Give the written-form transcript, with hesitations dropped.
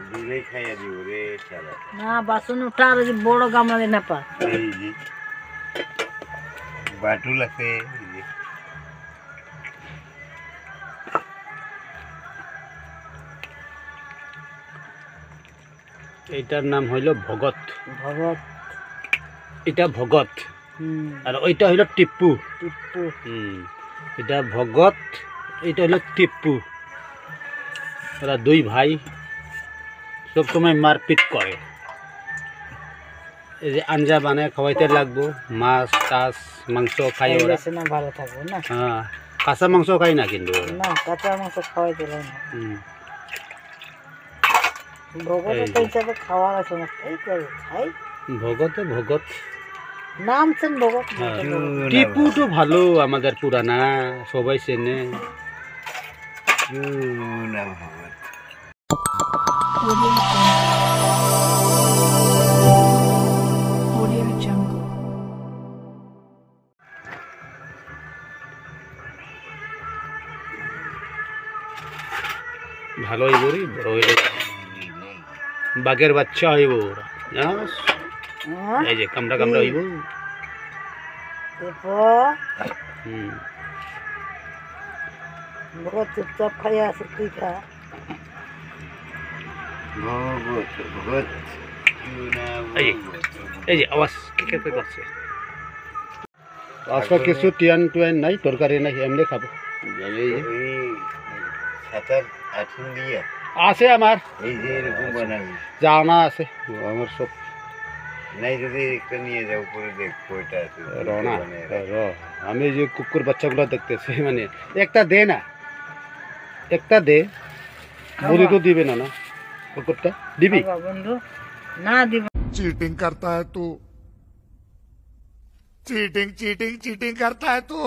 দুধে খাইয়া দিব রে শালা। না বাসন উঠা আর ওই যে বড় গামলা দিয়ে না পা এই যে বাটুল আছে এই যে। এইটার নাম হইল ভগত। ভগত। এটা ভগত আর ওইটা হইল টিপ্পু। টিপ্পু। এটা ভগত, এইটা হইল টিপ্পু। ওরা দুই ভাই সব সময় মারপিট করে। এই যে আঞ্জা বানায় খাওয়াইতে লাগবো, মাছ টাছ মাংস খাই ওরা। না ভালো থাকবো না। হ্যাঁ, কাঁচা মাংস খাই না কিন্তু ওরা। না কাঁচা মাংস খাওয়াই দিল না। ভগত তো হিসাবে খাওয়ার আছে না, এই করে খাই। ভগতে ভগত নাম চেন ভগত। টিপু তো ভালো, আমাদের পুরানা সবাই চেনে। না ভগত। ভালো হইব রে, বড় হইলে বাঘের বাচ্চা হইব ওরা। জানোস? এই যে কামড়া কামড়া হইব। ভগত চুপচাপ খাইয়া আছে, তুই খা। ভগত ভগত। এই যে আওয়াজ কি কে করছে। আজকে কিছু টিয়ান টুয়ান নাই, তরকারি নাই, এমনি খাবো। সাতার আঠুন দিয়ে আছে আমার, এই যে এরকম বানাবি। জানা আছে আমার সব। নাই যদি একটা নিয়ে যাও, উপরে দেখবো এটা আছে রনা আমি যে কুকুর বাচ্চাগুলো দেখতেছি, মানে একটা দে না, একটা দে। বলি তো দিবে না, না কুকুরটা দিবি? বন্ধু না দিব। चीटिंग करता है तू, चीटिंग चीटिंग चीटिंग करता है तू।